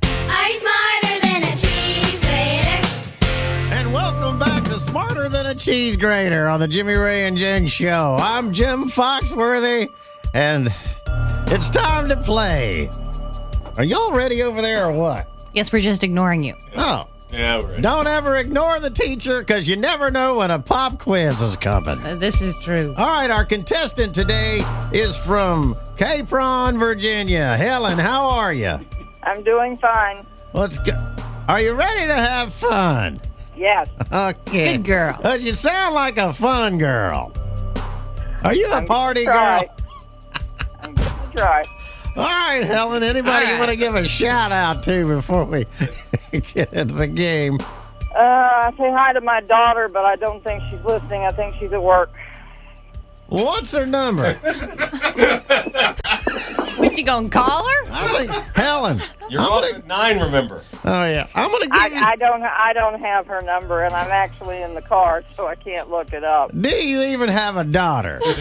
I'm smarter than a cheese grater. And welcome back to Smarter Than a Cheese Grater on the Jimmy Ray and Jen Show. I'm Jim Foxworthy, and it's time to play. Are y'all ready over there or what? Yes, we're just ignoring you. Oh. Yeah, we're ready. Don't ever ignore the teacher, because you never know when a pop quiz is coming. This is true. All right, our contestant today is from Capron, Virginia. Helen, how are you? I'm doing fine. Let's go. Are you ready to have fun? Yes. Okay. Good girl. You sound like a fun girl. Are you a I'm party gonna girl? I'm going to try. All right, Helen. Anybody you All want to right. give a shout out to before we get into the game? I say hi to my daughter, but I don't think she's listening. I think she's at work. What's her number? What, you gonna call her? I think Helen. You're off at 9, remember. Oh yeah, I'm gonna give you. I don't have her number, and I'm actually in the car, so I can't look it up. Do you even have a daughter? Is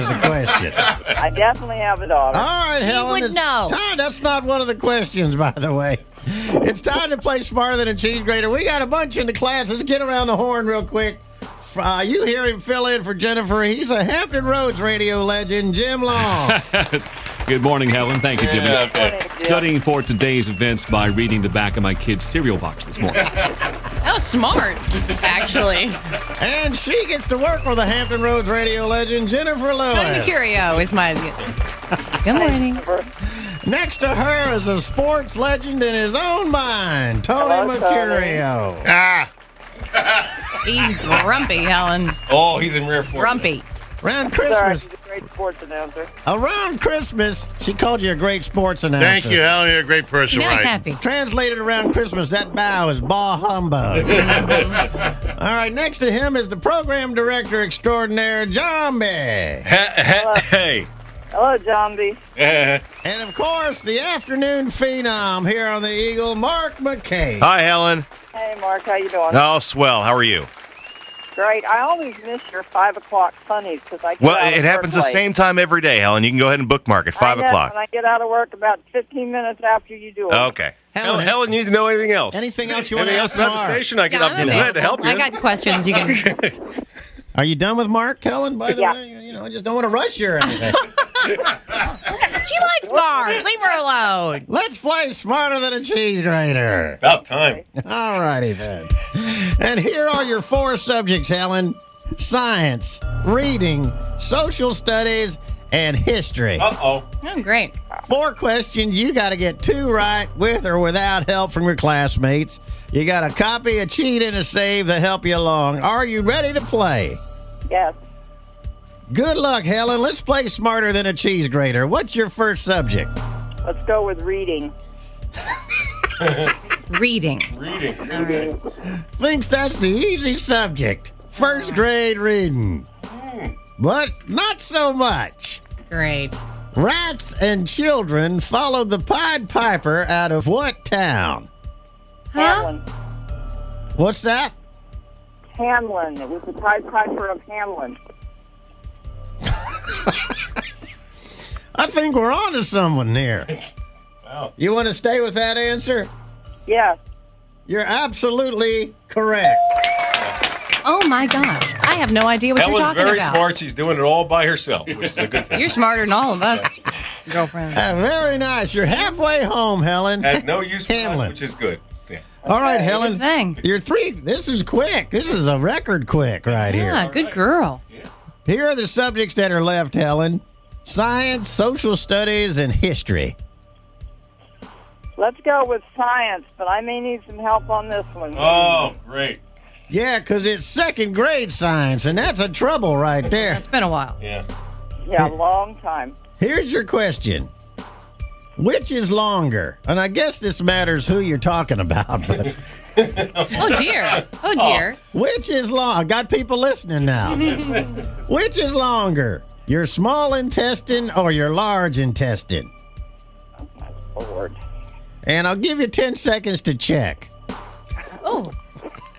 the question. I definitely have a daughter. All right, Helen. would it's know. Time. That's not one of the questions, by the way. It's time to play Smarter Than a Cheese Grater. We got a bunch in the class. Let's get around the horn real quick. You hear him fill in for Jennifer. He's a Hampton Roads radio legend, Jim Long. Good morning, Helen. Thank you, Jimmy. Yeah, okay. Morning, Jim. Studying for today's events by reading the back of my kid's cereal box this morning. That was smart, actually. And she gets to work with a Hampton Roads radio legend, Jennifer Tony Lewis. Mercurio is my... Good morning. Next to her is a sports legend in his own mind, Tony Hello, Tony. Mercurio. Ah! He's grumpy, Helen. Oh, he's in rear fork. Grumpy. Around Sorry, Christmas, she's a great sports announcer. around Christmas, she called you a great sports announcer. Thank you, Helen. You're a great person, Now he's right? happy. Translated around Christmas, that bow is bah humbug. All right, next to him is the program director extraordinaire, Jhomby. Hey. Hello, Jhomby. And of course, the afternoon phenom here on the Eagle, Mark McKay. Hi, Helen. Hey, Mark. How you doing? Oh, swell. How are you? Great. I always miss your 5 o'clock funnies because I get Well, out of it happens the work late. same time every day, Helen. You can go ahead and bookmark at 5 I know, o'clock. And I get out of work about 15 minutes after you do it. Okay. Helen needs to know anything else. Anything else you want to Anything ask else about the Mark? station? I get Yeah, up I'm and glad to help you. I got questions you can... Are you done with Mark, Helen, by the Yeah. way? You know, I just don't want to rush you or anything. She likes Mark. Leave her alone. Let's play Smarter Than a Cheese Grater. About time. All righty then. And here are your 4 subjects, Helen. Science, reading, social studies, and history. Uh-oh. Oh, great. 4 questions. You got to get 2 right with or without help from your classmates. You got a copy, a cheat, and a save to help you along. Are you ready to play? Yes. Good luck, Helen. Let's play Smarter Than a Cheese Grater. What's your first subject? Let's go with reading. Reading. Reading. Thinks that's the easy subject. First grade reading. But not so much. Great. Rats and children followed the Pied Piper out of what town? Huh? Hamlin. What's that? Hamlin. It was the Pied Piper of Hamlin. I think we're on to someone here. Wow. You want to stay with that answer? Yes. You're absolutely correct. Oh, my gosh. I have no idea what you're Helen's talking very about. smart. She's doing it all by herself, which is a good thing. You're smarter than all of us, girlfriend. Very nice. You're halfway home, Helen. Has no use for us, Hamlin. which is good. Yeah. All right, Good Helen. thing. You're 3. This is quick. This is a record quick right here. Yeah, good girl. Here are the subjects that are left, Helen. Science, social studies, and history. Let's go with science, but I may need some help on this one. Oh, great. Yeah, because it's second grade science, and that's a trouble right there. It's been a while. Yeah. Yeah, a long time. Here's your question. Which is longer? And I guess this matters who you're talking about, but Oh, dear. Oh, dear. which is long? I got people listening now. Which is longer? Your small intestine or your large intestine? Lord. And I'll give you 10 seconds to check. Oh.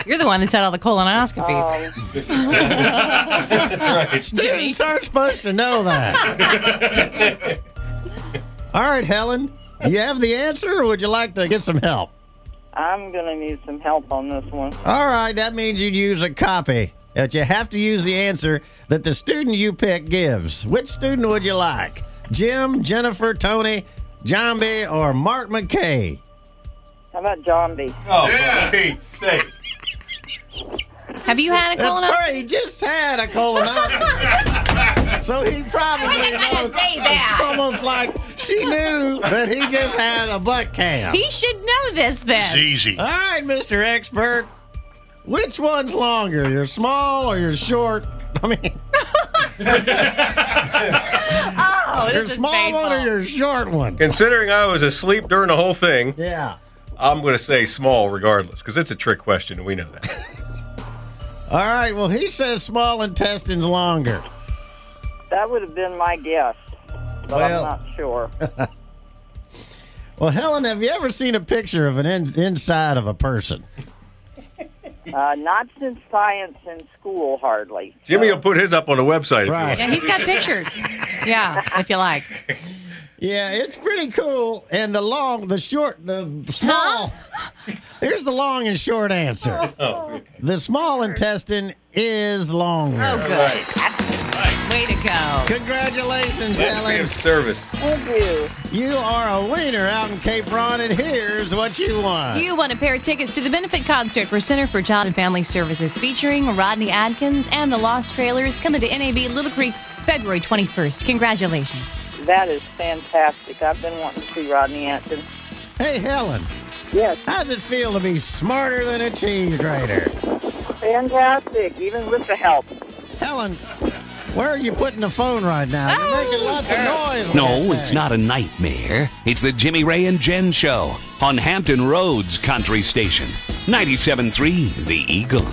You're the one that said all the colonoscopies. That's right. Students aren't supposed to know that. All right, Helen. Do you have the answer, or would you like to get some help? I'm going to need some help on this one. All right, that means you'd use a copy. But you have to use the answer that the student you pick gives. Which student would you like? Jim, Jennifer, Tony, Jhomby, or Mark McKay? How about Jhomby? Oh, for Pete's sake. Have you had a That's colonoscopy? right. He just had a colonoscopy. So he probably Wait, I didn't knows. say that. It's almost like she knew that he just had a butt cam. He should know this then. Easy. All right, Mr. Expert. Which one's longer, your small or your short? I mean, Oh, your this is small painful. one or your short one? Considering I was asleep during the whole thing, Yeah. I'm going to say small regardless, because it's a trick question, and we know that. All right, well, he says small intestine's longer. That would have been my guess, but Well- I'm not sure. Well, Helen, have you ever seen a picture of an inside of a person? Not since science in school, hardly. Jimmy will put his up on the website if Right. you Yeah, want. he's got pictures. Yeah, if you like. Yeah, it's pretty cool. And the small. Here's the long and short answer. Oh, okay. The small intestine is longer. Oh, good. Right. Way to go. Congratulations, Let's be Helen. of service. Thank you. You are a winner out in Cape Ron, and here's what you won. You won a pair of tickets to the benefit concert for Center for Child and Family Services featuring Rodney Adkins and the Lost Trailers coming to NAB Little Creek February 21st. Congratulations. That is fantastic. I've been wanting to see Rodney Atkins. Hey, Helen, Yes, how's it feel to be smarter than a cheese grater? fantastic, even with the help. Helen, where are you putting the phone right now? You're making lots of noise. with No, that it's thing. not a nightmare. It's the Jimmy Ray and Jen Show on Hampton Roads Country Station. 97.3 The Eagle.